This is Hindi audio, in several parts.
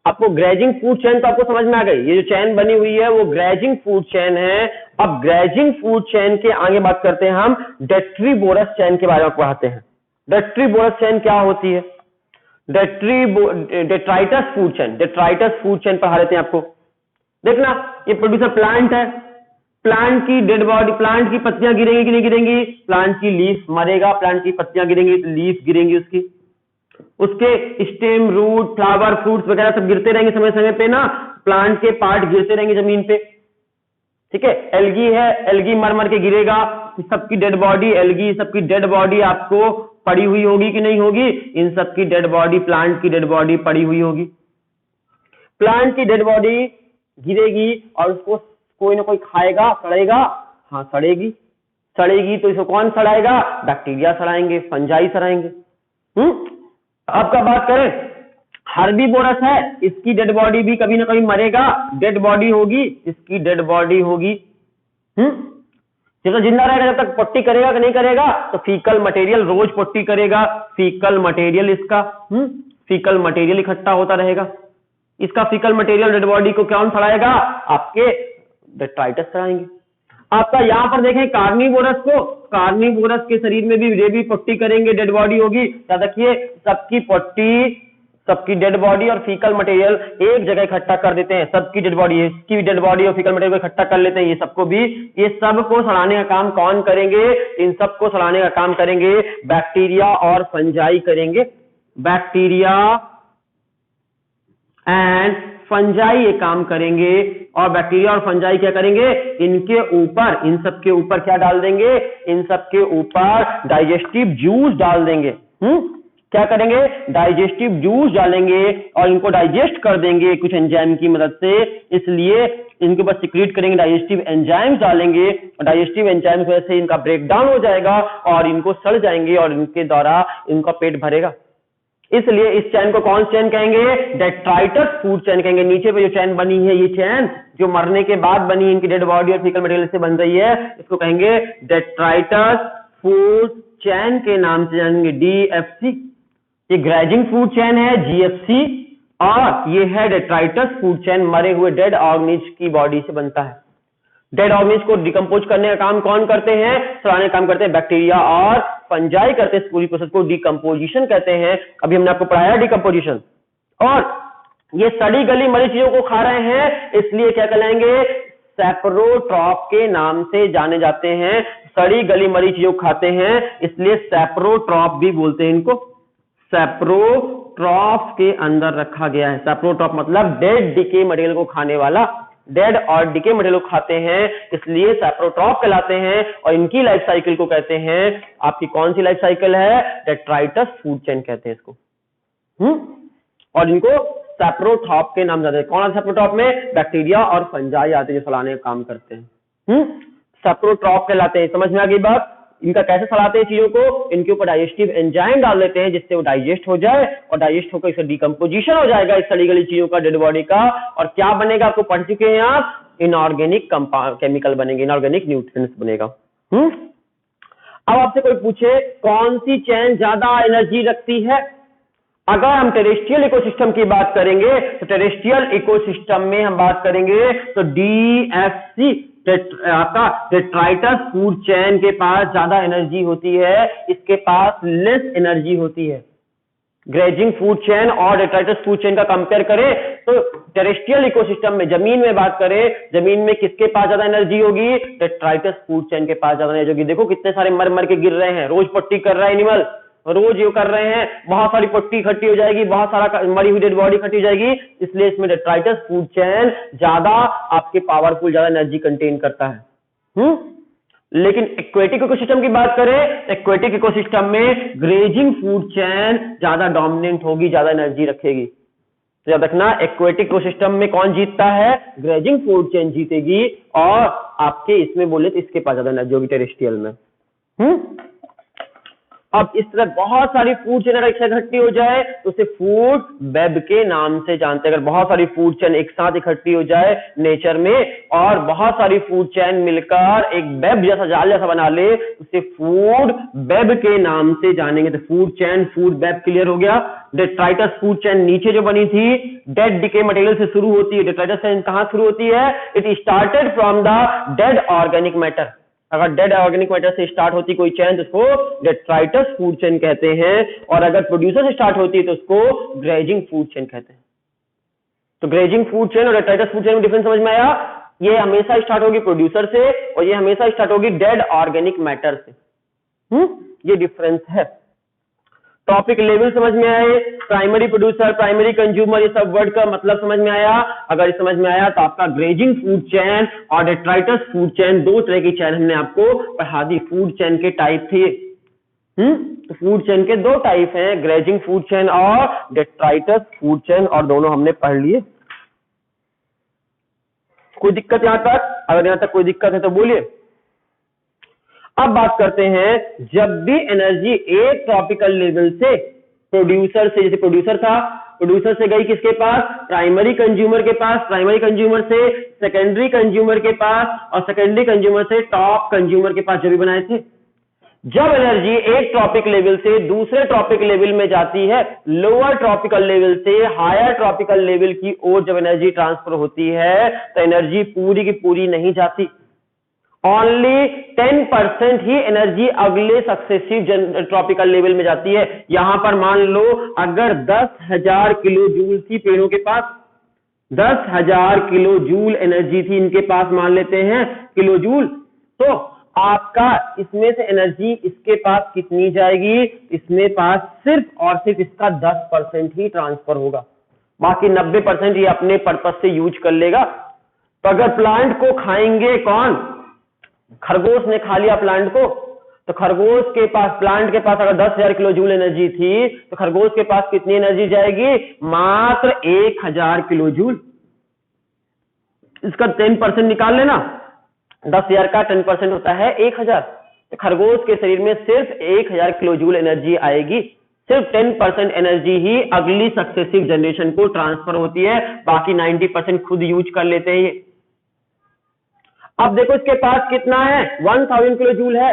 आपको ग्रेजिंग फूड चेन तो आपको समझ में आ गई, ये जो चेन बनी हुई है वो ग्रेजिंग फूड चेन है। अब ग्रेजिंग फूड चेन के आगे बात करते हैं हम डेट्रीबोरस चेन के बारे में पढ़ाते हैं। डेट्रीबोरस चेन क्या होती है? Detritus food chain, detritus food chain पढ़ा देते हैं आपको। देखना, ये प्रोड्यूसर प्लांट है, प्लांट की डेड बॉडी, प्लांट की पत्तियां गिरेंगी कि नहीं गिरेंगी? प्लांट की लीफ मरेगा, प्लांट की पत्तियां गिरेंगी तो लीफ गिरेंगी उसकी, उसके स्टेम, रूट, फ्लावर, फ्रूट्स वगैरह सब गिरते रहेंगे समय समय पे ना, प्लांट के पार्ट गिरते रहेंगे जमीन पे, ठीक है। एल्गी है, एल्गी मर मर के गिरेगा, सबकी डेड बॉडी, एल्गी सबकी डेड बॉडी आपको पड़ी हुई होगी कि नहीं होगी? इन सबकी डेड बॉडी, प्लांट की डेड बॉडी पड़ी हुई होगी। प्लांट की डेड बॉडी गिरेगी और उसको कोई ना कोई खाएगा, सड़ेगा, हाँ सड़ेगी, सड़ेगी तो इसको कौन सड़ाएगा? Bacteria सड़ाएंगे, fungi सड़ाएंगे। आपका बात करें हर्बीवोरस है, इसकी डेड बॉडी भी कभी ना कभी मरेगा, डेड बॉडी होगी, इसकी डेड बॉडी होगी। जब तक जिंदा रहेगा, जब तक पट्टी करेगा कि नहीं करेगा? तो फीकल मटेरियल रोज पट्टी करेगा, फीकल मटेरियल इसका फीकल मटेरियल इकट्ठा होता रहेगा। इसका फीकल मटेरियल डेड बॉडी को कौन सड़ाएगा? आपके डेट्राइटस सड़ाएंगे। आपका यहां पर देखें कार्निवोरस को, कार्निवोरस के शरीर में भी ये भी पट्टी करेंगे, डेड बॉडी होगी। याद रखिए, सबकी पट्टी, सबकी डेड बॉडी और फीकल मटेरियल एक जगह इकट्ठा कर देते हैं। सबकी डेड बॉडी, इसकी भी डेड बॉडी और फीकल मटेरियल को इकट्ठा कर लेते हैं। ये सबको भी, ये सबको सड़ाने का काम कौन करेंगे? इन सबको सड़ाने का काम करेंगे बैक्टीरिया और फंजाई करेंगे। बैक्टीरिया एंड फंजाई ये काम करेंगे। और बैक्टीरिया और फंजाई क्या करेंगे? इनके ऊपर, इन सब के ऊपर क्या डाल देंगे? इन सब के ऊपर डाइजेस्टिव जूस डाल देंगे। क्या करेंगे? डाइजेस्टिव जूस डालेंगे और इनको डाइजेस्ट कर देंगे कुछ एंजाइम की मदद से। इसलिए इनके ऊपर सिक्रीट करेंगे, डाइजेस्टिव एंजाइम्स डालेंगे और डाइजेस्टिव एंजाइम्स की वजह से इनका ब्रेकडाउन हो जाएगा और इनको सड़ जाएंगे और इनके द्वारा इनका पेट भरेगा। इसलिए इस चैन को कौन चैन कहेंगे? डेट्राइटस फूड चैन कहेंगे। नीचे पे जो चैन बनी है, ये चैन जो मरने के बाद बनी, इनकी डेड बॉडी और फीकल मटेरियल से बन रही है, इसको कहेंगे डेट्राइटस फूड चैन के नाम से जानेंगे, DFC। ये ग्रेजिंग फूड चैन है, GFC, और ये है डेट्राइटस फूड चैन, मरे हुए डेड ऑर्गेनिज की बॉडी से बनता है। डेड ऑर्गेनिज को डिकम्पोज करने का काम कौन करते हैं? सड़ाने का काम करते हैं बैक्टीरिया और फंजाई करते हैं। इस पूरी प्रोसेस को डिकम्पोजिशन कहते हैं। अभी हमने आपको पढ़ाया डिकम्पोजिशन। और ये सड़ी गली मरी चीजों को खा रहे हैं, इसलिए क्या कहलाएंगे? सैप्रोट्रॉप के नाम से जाने जाते हैं। सड़ी गली मरी चीजों को खाते हैं, इसलिए सैप्रोट्रॉप भी बोलते हैं इनको। सैप्रोट्रॉप के अंदर रखा गया है। सैप्रोट्रॉप मतलब डेड डिके मटेरियल को खाने वाला, डेड और डिके मटेरियल को खाते हैं, इसलिए सैप्रोट्रॉप कहलाते हैं। और इनकी लाइफ साइकिल को कहते हैं, आपकी कौन सी लाइफ साइकिल है? डेट्राइटस फूड चेन कहते हैं इसको। और इनको सैप्रोट्रॉप के नाम जाते हैं। कौन आते हैं सैप्रोट्रॉप में? बैक्टीरिया और फंजाई आते हैं जो सड़ाने का काम करते हैं। सैप्रोट्रॉप कहलाते हैं। समझ में आ गई बात? इनका कैसे सड़ाते हैं चीजों को? इनके ऊपर डाइजेस्टिव एंजाइम डाल देते हैं जिससे वो डाइजेस्ट हो जाए, और डाइजेस्ट होकर इसका डिकम्पोजिशन हो जाएगा इस सड़ी गली चीजों का, डेड बॉडी का। और क्या बनेगा? आपको पढ़ चुके हैं आप, इनऑर्गेनिक केमिकल बनेंगे, इनऑर्गेनिक न्यूट्रिएंट्स बनेगा। अब आपसे कोई पूछे कौन सी चैन ज्यादा एनर्जी रखती है? अगर हम टेरेस्ट्रियल इकोसिस्टम की बात करेंगे तो टेरेस्ट्रियल इकोसिस्टम में हम बात करेंगे तो DFC आपका डेट्राइटस फूड चैन के पास ज्यादा एनर्जी होती है, इसके पास लेस एनर्जी होती है। ग्रेजिंग फूड चैन और डेट्राइटस फूड चैन का कंपेयर करें तो टेरेस्ट्रियल इकोसिस्टम में, जमीन में बात करें, जमीन में किसके पास ज्यादा एनर्जी होगी? डेट्राइटस फूड चैन के पास ज्यादा एनर्जी होगी। देखो कितने सारे मर मर के गिर रहे हैं, रोज पट्टी कर रहा है एनिमल, रोज ये कर रहे हैं, बहुत सारी पट्टी इकट्ठी हो जाएगी, बहुत सारा मरी हुई डेड बॉडी इकट्ठी हो जाएगी। इसलिए इसमें डेट्राइटस फूड चैन ज्यादा आपके पावरफुल, ज्यादा एनर्जी कंटेन करता है। लेकिन एक्वेटिक इकोसिस्टम की बात करें, एक्वेटिक इकोसिस्टम में ग्रेजिंग फूड चैन ज्यादा डोमिनेंट होगी, ज्यादा एनर्जी रखेगी। तो याद रखना, एक्वेटिक इकोसिस्टम में कौन जीतता है? ग्रेजिंग फूड चैन जीतेगी। और आपके इसमें बोले तो इसके पास ज्यादा एनर्जी होगी टेरेस्ट्रियल में। अब इस तरह बहुत सारी फूड चेन अगर इकट्ठी हो जाए तो उसे फूड वेब के नाम से जानते हैं। अगर बहुत सारी फूड चेन एक साथ इकट्ठी हो जाए नेचर में और बहुत सारी फूड चेन मिलकर एक वेब जैसा जाल जैसा बना ले, उसे फूड वेब के नाम से जानेंगे। तो food chain, food web clear हो गया। डेट्राइटस फूड चेन नीचे जो बनी थी डेड डिके मटेरियल से शुरू होती है। डेट्राइटस चेन कहां शुरू होती है? It started from the dead organic matter. अगर डेड ऑर्गेनिक मैटर से स्टार्ट होती कोई चेन तो उसको डेट्राइटस फूड चेन कहते हैं, और अगर प्रोड्यूसर से स्टार्ट होती है तो उसको ग्रेजिंग फूड चेन कहते हैं। तो ग्रेजिंग फूड चेन और डेट्राइटस फूड चेन में डिफरेंस समझ में आया? ये हमेशा स्टार्ट होगी प्रोड्यूसर से और ये हमेशा स्टार्ट होगी डेड ऑर्गेनिक मैटर से। ये डिफरेंस है। टॉपिक लेवल समझ में आए, प्राइमरी प्रोड्यूसर, प्राइमरी कंज्यूमर, ये सब वर्ड का मतलब समझ में आया? अगर ये समझ में आया तो आपका ग्रेजिंग फूड चेन और डेट्राइटस फूड चेन, दो तरह की चेन हमने आपको पढ़ा दी। फूड चेन के टाइप थे। तो फूड चेन के दो टाइप हैं, ग्रेजिंग फूड चेन और डेट्राइटस फूड चेन, और दोनों हमने पढ़ लिए। कोई दिक्कत यहां तक? अगर यहां तक कोई दिक्कत है तो बोलिए। अब बात करते हैं, जब भी एनर्जी एक ट्रॉपिकल लेवल से प्रोड्यूसर से, जैसे प्रोड्यूसर था, प्रोड्यूसर से गई किसके पास? प्राइमरी कंज्यूमर के पास, प्राइमरी कंज्यूमर से सेकेंडरी कंज्यूमर के पास, और सेकेंडरी कंज्यूमर से टॉप कंज्यूमर के पास, जो भी बनाए थे। जब एनर्जी एक ट्रॉपिक लेवल से दूसरे ट्रॉपिक लेवल में जाती है, लोअर ट्रॉपिकल लेवल से हायर ट्रॉपिकल लेवल की ओर जब एनर्जी ट्रांसफर होती है तो एनर्जी पूरी की पूरी नहीं जाती। ओनली 10% ही एनर्जी अगले सक्सेसिव ट्रॉपिकल लेवल में जाती है। यहां पर मान लो अगर 10,000 किलो जूल थी पेड़ों के पास, 10,000 किलो जूल एनर्जी थी इनके पास, मान लेते हैं किलो जूल, तो आपका इसमें से एनर्जी इसके पास कितनी जाएगी? इसमें पास सिर्फ और सिर्फ इसका 10% ही ट्रांसफर होगा, बाकी 90% ये अपने पर्पस से यूज कर लेगा। तो अगर प्लांट को खाएंगे कौन? खरगोश ने खा लिया प्लांट को, तो खरगोश के पास, प्लांट के पास अगर 10,000 किलो जूल एनर्जी थी तो खरगोश के पास कितनी एनर्जी जाएगी? मात्र 1,000 किलो जूल। इसका 10% निकाल लेना, 10,000 का 10% होता है 1,000। तो खरगोश के शरीर में सिर्फ 1,000 किलो जूल एनर्जी आएगी। सिर्फ 10% एनर्जी ही अगली सक्सेसिव जनरेशन को ट्रांसफर होती है, बाकी 90% खुद यूज कर लेते हैं ये। अब देखो इसके पास कितना है? 1000 किलो जूल है।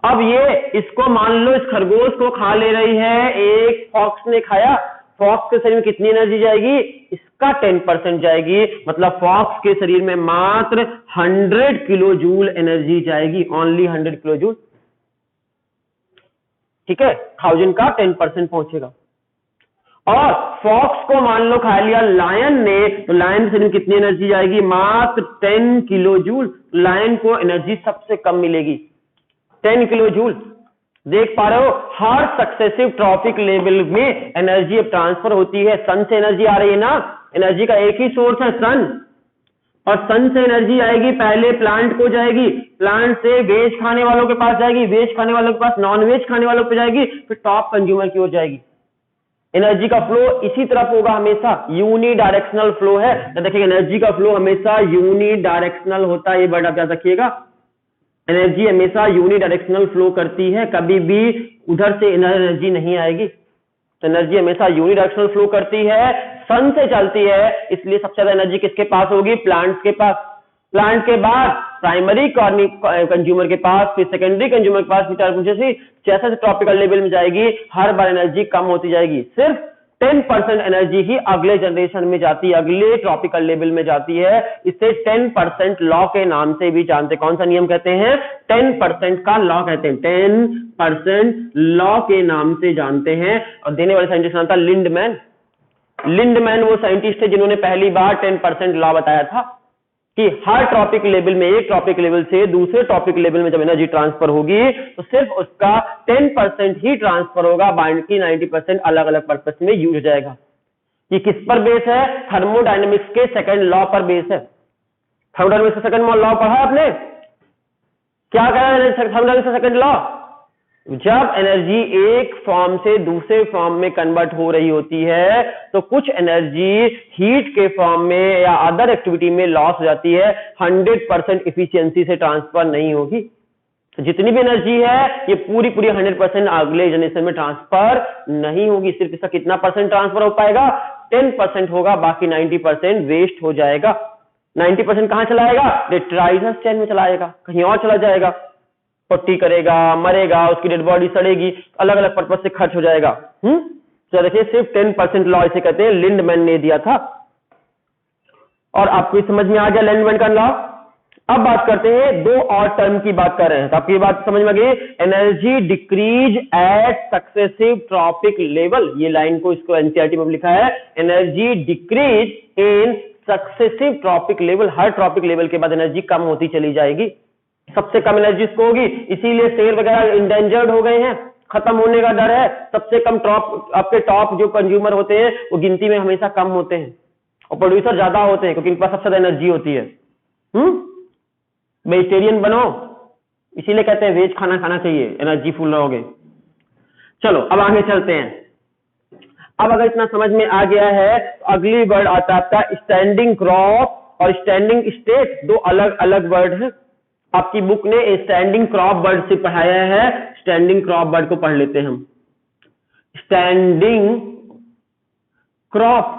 अब ये इसको मान लो इस खरगोश को खा ले रही है, एक फॉक्स ने खाया, फॉक्स के शरीर में कितनी एनर्जी जाएगी? इसका 10% जाएगी, मतलब फॉक्स के शरीर में मात्र 100 किलो जूल एनर्जी जाएगी, ओनली 100 किलो जूल। ठीक है, 1000 का 10% पहुंचेगा। और फॉक्स को मान लो खा लिया लायन ने, तो लायन से कितनी एनर्जी जाएगी? मात्र 10 किलो जूल। लायन को एनर्जी सबसे कम मिलेगी, 10 किलो जूल। देख पा रहे हो, हर सक्सेसिव ट्रॉपिक लेवल में एनर्जी अब ट्रांसफर होती है। सन से एनर्जी आ रही है ना, एनर्जी का एक ही सोर्स है सन, और सन से एनर्जी आएगी, पहले प्लांट को जाएगी, प्लांट से वेज खाने वालों के पास जाएगी, वेज खाने वालों के पास नॉन वेज खाने वालों पे जाएगी, फिर टॉप कंज्यूमर की ओर जाएगी। एनर्जी का फ्लो इसी तरफ होगा हमेशा, यूनी डायरेक्शनल फ्लो है। तो देखिए एनर्जी का फ्लो हमेशा यूनी डायरेक्शनल होता है, ये वर्ड आप याद रखिएगा। एनर्जी हमेशा यूनी डायरेक्शनल फ्लो करती है, कभी भी उधर से एनर्जी नहीं आएगी। तो एनर्जी हमेशा यूनी डायरेक्शनल फ्लो करती है, सन से चलती है, इसलिए सबसे ज्यादा एनर्जी किसके पास होगी? प्लांट्स के पास। प्लांट के बाद प्राइमरी कंज्यूमर के पास, फिर सेकेंडरी कंज्यूमर के पास, जैसे ट्रॉपिकल लेवल में जाएगी हर बार एनर्जी कम होती जाएगी। सिर्फ 10% एनर्जी ही अगले जनरेशन में जाती है, अगले ट्रॉपिकल लेवल में जाती है। इसे 10% लॉ के नाम से भी जानते हैं। कौन सा नियम कहते हैं? 10% का लॉ कहते हैं, 10% लॉ के नाम से जानते हैं। और देने वाले साइंटिस्ट नाम था लिंडमैन। लिंडमैन वो साइंटिस्ट थे जिन्होंने पहली बार 10% लॉ बताया था कि हर ट्रॉपिक लेवल में, एक ट्रॉपिक लेवल से दूसरे ट्रॉपिक लेवल में जब एनर्जी ट्रांसफर होगी तो सिर्फ उसका 10% ही ट्रांसफर होगा, बाकी 90% अलग अलग पर्पस में यूज हो जाएगा। ये किस पर बेस है? थर्मोडायनेमिक्स के सेकंड लॉ पर बेस है। थर्मोडायनेमिक्स का सेकंड लॉ पढ़ा आपने? क्या कहा है थर्मोडायनेमिक्स का सेकंड लॉ? जब एनर्जी एक फॉर्म से दूसरे फॉर्म में कन्वर्ट हो रही होती है तो कुछ एनर्जी हीट के फॉर्म में या अदर एक्टिविटी में लॉस हो जाती है, 100% इफिशियंसी से ट्रांसफर नहीं होगी। तो जितनी भी एनर्जी है ये पूरी पूरी 100% अगले जनरेशन में ट्रांसफर नहीं होगी, सिर्फ इसका कितना परसेंट ट्रांसफर हो पाएगा, 10% होगा, बाकी 90% वेस्ट हो जाएगा। 90% कहां चलाएगा, डेट्राइजर्स चेन में चलाएगा, कहीं और चला जाएगा, पट्टी करेगा, मरेगा, उसकी डेड बॉडी सड़ेगी, अलग अलग पर्पज से खर्च हो जाएगा। तो देखिए सिर्फ 10% लॉ इसे कहते हैं, लिंडमैन ने दिया था। और आपको समझ में आ गया लिंडमैन का लॉ। अब बात करते हैं दो और टर्म की बात कर रहे हैं, तो आपकी बात समझ में गई। Energy decrease at successive trophic level, ये लाइन को इसको एनसीईआरटी में लिखा है, energy decrease in successive trophic level, her trophic level के बाद एनर्जी कम होती चली जाएगी, सबसे कम एनर्जी इसको होगी, इसीलिए शेर वगैरह इंडेंजर्ड हो गए हैं, खत्म होने का डर है। सबसे कम आपके टॉप जो कंज्यूमर होते हैं वो गिनती में हमेशा कम होते हैं और प्रोड्यूसर ज्यादा होते हैं, क्योंकि इनके पास सबसे ज्यादा एनर्जी होती है। वेजिटेरियन बनो, इसीलिए कहते हैं वेज खाना खाना चाहिए, एनर्जी फुल रहोगे। चलो अब आगे चलते हैं। अब अगर इतना समझ में आ गया है तो अगली वर्ड आता है आपका स्टैंडिंग क्रॉप और स्टैंडिंग स्टेट, दो अलग अलग वर्ड है। आपकी बुक ने स्टैंडिंग क्रॉप वर्ड से पढ़ाया है, स्टैंडिंग क्रॉप वर्ड को पढ़ लेते हैं हम। स्टैंडिंग क्रॉप,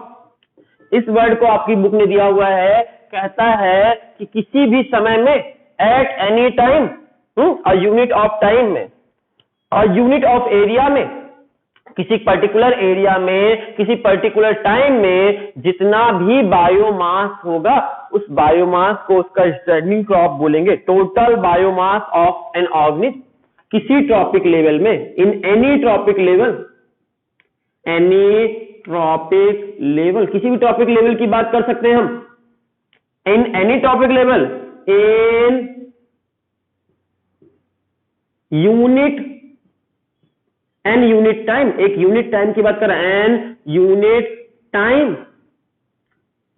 इस वर्ड को आपकी बुक ने दिया हुआ है, कहता है कि किसी भी समय में, at any time, a unit of time में, अ यूनिट ऑफ एरिया में, किसी पर्टिकुलर एरिया में, किसी पर्टिकुलर टाइम में जितना भी बायोमास होगा, उस बायोमास को उसका स्टैंडिंग क्रॉप बोलेंगे। Total biomass of an organism किसी ट्रॉपिक लेवल में, इन any trophic level, any trophic level, किसी भी ट्रॉपिक लेवल की बात कर सकते हैं हम, in any trophic level, in unit, an unit time, एक यूनिट टाइम की बात कर रहे हैं, an unit time,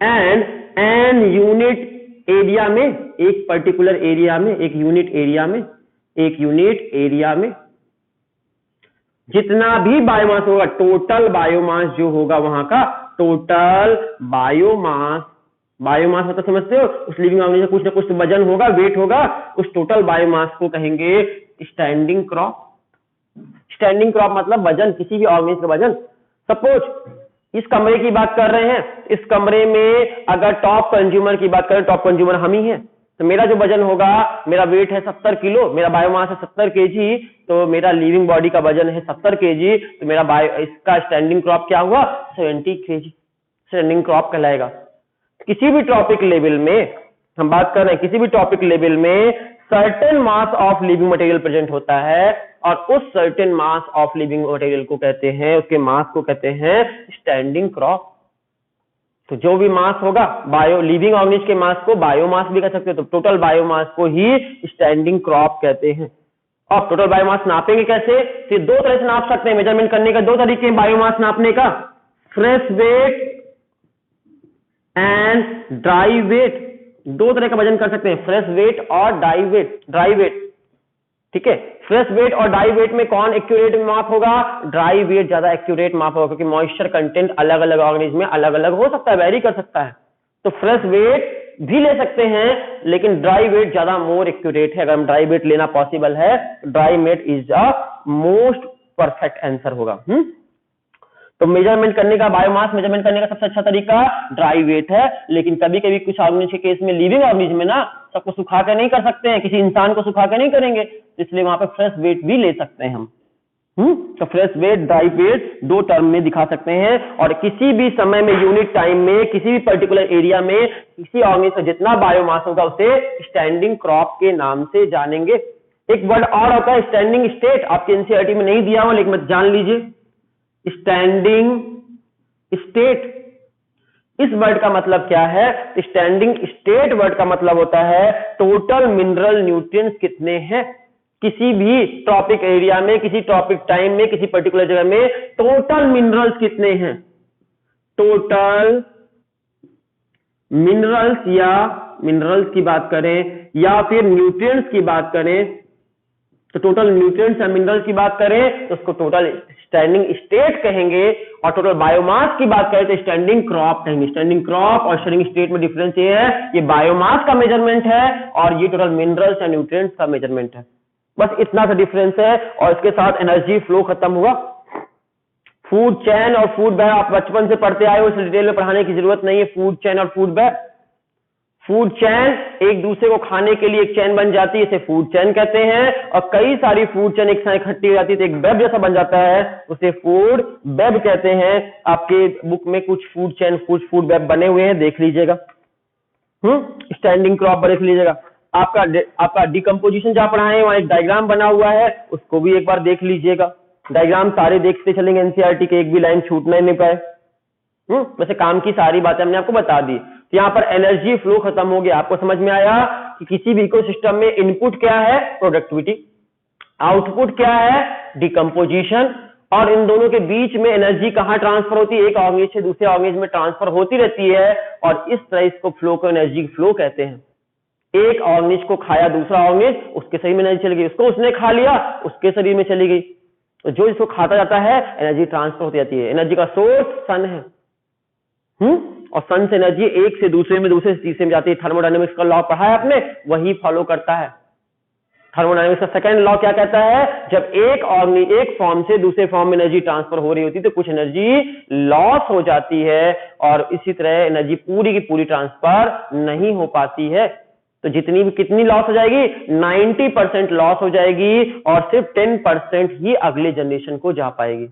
and an unit area में, एक पर्टिकुलर एरिया में, एक यूनिट एरिया में, एक यूनिट एरिया में जितना भी बायोमास होगा, टोटल बायोमास जो होगा वहां का, टोटल बायोमास, बायोमास मतलब समझते हो, उस लिविंग ऑर्गेनिज्म का कुछ ना कुछ वजन होगा, वेट होगा, उस टोटल बायोमास को कहेंगे स्टैंडिंग क्रॉप। स्टैंडिंग क्रॉप मतलब वजन, किसी भी ऑर्गेनिज्म का वजन। सपोज इस कमरे की बात कर रहे हैं, इस कमरे में अगर टॉप कंज्यूमर की बात करें, टॉप कंज्यूमर हम ही हैं, तो मेरा जो वजन होगा, मेरा वेट है 70 किलो, मेरा बायोमास है 70 केजी, तो मेरा लिविंग बॉडी का वजन है 70 केजी, तो मेरा इसका स्टैंडिंग क्रॉप क्या हुआ, 70 केजी, स्टैंडिंग क्रॉप कहलाएगा। किसी भी टॉपिक लेवल में हम बात कर रहे हैं, किसी भी टॉपिक लेवल में certain mass of living material present होता है, और उस certain mass of living material को कहते हैं, उसके मास को कहते हैं स्टैंडिंग क्रॉप। तो जो भी मास होगा, बायो लिविंग ऑर्गेनिज्म के मास को बायोमास भी कह सकते हो, तो टोटल बायोमास को ही स्टैंडिंग क्रॉप कहते हैं। और टोटल बायोमास नापेंगे कैसे, फिर दो तरह से नाप सकते हैं, मेजरमेंट करने का दो तरीके हैं बायोमास नापने का, fresh weight and dry weight. दो तरह का वजन कर सकते हैं, फ्रेश वेट और ड्राई वेट। ठीक है, फ्रेश वेट और ड्राई वेट में कौन एक्यूरेट माप होगा, ड्राई वेट ज्यादा एक्यूरेट माप होगा, क्योंकि मॉइस्चर कंटेंट अलग अलग ऑर्गेनिज्म में अलग अलग हो सकता है, वेरी कर सकता है। तो फ्रेश वेट भी ले सकते हैं, लेकिन ड्राई वेट ज्यादा मोर एक्यूरेट है। अगर हम ड्राई वेट लेना पॉसिबल है, dry weight is the most perfect answer होगा। तो मेजरमेंट करने का, बायोमास मेजरमेंट करने का सबसे अच्छा तरीका ड्राई वेट है, लेकिन कभी कभी कुछ ऑर्गेनिज्म के केस में, लिविंग ऑर्गेनिज्म में ना, सबको सुखा के नहीं कर सकते हैं, किसी इंसान को सुखा के नहीं करेंगे, इसलिए वहां पे फ्रेश वेट भी ले सकते हैं हम। तो फ्रेश वेट, ड्राई वेट दो टर्म में दिखा सकते हैं, और किसी भी समय में, यूनिट टाइम में, किसी भी पर्टिकुलर एरिया में, किसी ऑर्गेनिज्म का जितना बायोमास होगा उसे स्टैंडिंग क्रॉप के नाम से जानेंगे। एक वर्ड और होता है स्टैंडिंग स्टेट, आपके एनसीईआरटी में नहीं दिया हो, लेकिन मत जान लीजिए, स्टैंडिंग स्टेट। इस वर्ड का मतलब क्या है, स्टैंडिंग स्टेट वर्ड का मतलब होता है टोटल मिनरल न्यूट्रिएंट्स कितने हैं किसी भी टॉपिक एरिया में, किसी टॉपिक टाइम में, किसी पर्टिकुलर जगह में, टोटल मिनरल्स कितने हैं, टोटल मिनरल्स, या मिनरल्स की बात करें या फिर न्यूट्रिएंट्स की बात करें, तो टोटल न्यूट्रिएंट्स या मिनरल्स की बात करें तो उसको टोटल स्टैंडिंग स्टेट कहेंगे, और टोटल बायोमास की बात करें तो स्टैंडिंग क्रॉप कहेंगे। स्टैंडिंग क्रॉप और स्टैंडिंग स्टेट में डिफरेंस ये है, ये बायोमास का मेजरमेंट है और ये टोटल मिनरल्स या न्यूट्रिएंट्स का मेजरमेंट है। बस इतना सा डिफरेंस है और इसके साथ एनर्जी फ्लो खत्म हुआ। फूड चेन और फूड वेब आप बचपन से पढ़ते आए हो, इस डिटेल में पढ़ाने की जरूरत नहीं है। फूड चेन और फूड वेब, फूड चेन एक दूसरे को खाने के लिए एक चेन बन जाती है, इसे फूड चेन कहते हैं, और कई सारी फूड चेन एक साथ इकट्ठी हो जाती है तो एक वेब जैसा बन जाता है, उसे फूड वेब कहते हैं। आपके बुक में कुछ फूड चेन कुछ फूड वेब बने हुए हैं, देख लीजिएगा। स्टैंडिंग क्रॉप देख लीजिएगा। आपका डिकम्पोजिशन जहां पढ़ाए वहां एक डायग्राम बना हुआ है, उसको भी एक बार देख लीजिएगा। डायग्राम सारे देखते चलेंगे, एनसीईआरटी के एक भी लाइन छूटना नहीं पाए। वैसे काम की सारी बातें हमने आपको बता दी। तो यहाँ पर एनर्जी फ्लो खत्म हो गया। आपको समझ में आया कि किसी भी इकोसिस्टम में इनपुट क्या है, प्रोडक्टिविटी, आउटपुट क्या है, डिकम्पोजिशन, और इन दोनों के बीच में एनर्जी कहां ट्रांसफर होती है, एक ऑर्गेनिज से दूसरे ऑर्गेनिज में ट्रांसफर होती रहती है, और इस तरह इसको फ्लो को एनर्जी फ्लो कहते हैं। एक ऑर्गेनिज को खाया दूसरा ऑर्गेनिज, उसके शरीर में एनर्जी चली गई, उसको उसने खा लिया, उसके शरीर में चली गई। तो जो इसको खाता जाता है एनर्जी ट्रांसफर होती जाती है। एनर्जी का सोर्स सन है, और सन से एनर्जी एक से दूसरे में, दूसरे से तीसरे में जाती है। थर्मोडायनेमिक्स का लॉ पढ़ा है आपने, वही फॉलो करता है। थर्मोडायनेमिक्स का सेकंड लॉ क्या कहता है, जब एक फॉर्म से दूसरे फॉर्म में एनर्जी ट्रांसफर हो रही होती है तो कुछ एनर्जी लॉस हो जाती है, और इसी तरह एनर्जी पूरी की पूरी ट्रांसफर नहीं हो पाती है। तो कितनी लॉस हो जाएगी, 90% लॉस हो जाएगी, और सिर्फ 10% ही अगले जनरेशन को जा पाएगी।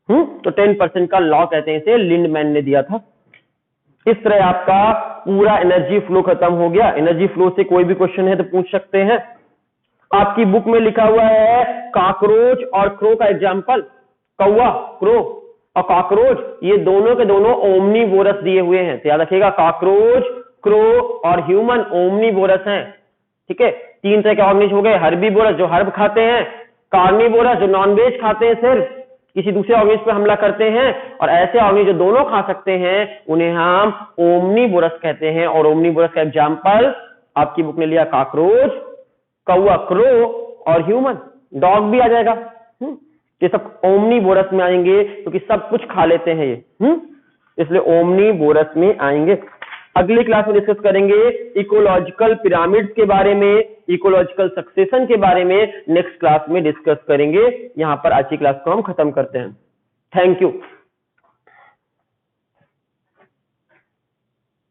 तो 10% का लॉ कहते हैं, इसे लिंडमैन ने दिया था। इस तरह आपका पूरा एनर्जी फ्लो खत्म हो गया। एनर्जी फ्लो से कोई भी क्वेश्चन है तो पूछ सकते हैं। आपकी बुक में लिखा हुआ है कॉकरोच और क्रो का एग्जाम्पल, कौवा, क्रो और कॉकरोच, ये दोनों के दोनों ओमनीवोरस दिए हुए हैं। तो याद रखिएगा, कॉकरोच, क्रो और ह्यूमन ओमनीवोरस हैं। ठीक है, तीन तरह के ऑर्गेनिज हो गए, हर्बीवोरस जो हर्ब खाते हैं, कार्निवोरस जो नॉनवेज खाते हैं, सिर्फ किसी दूसरे ऑर्गेनिज पे हमला करते हैं, और ऐसे ऑर्गेनिज जो दोनों खा सकते हैं उन्हें हम ओमनीवोरस कहते हैं। और ओमनीवोरस का एग्जाम्पल आपकी बुक ने लिया कॉकरोच, कौवा, क्रो और ह्यूमन, डॉग भी आ जाएगा। ये सब ओमनीवोरस में आएंगे क्योंकि सब कुछ खा लेते हैं ये, इसलिए ओमनीवोरस में आएंगे। अगली क्लास में डिस्कस करेंगे इकोलॉजिकल पिरामिड्स के बारे में, इकोलॉजिकल सक्सेशन के बारे में नेक्स्ट क्लास में डिस्कस करेंगे। यहां पर आज की क्लास को हम खत्म करते हैं। Thank you.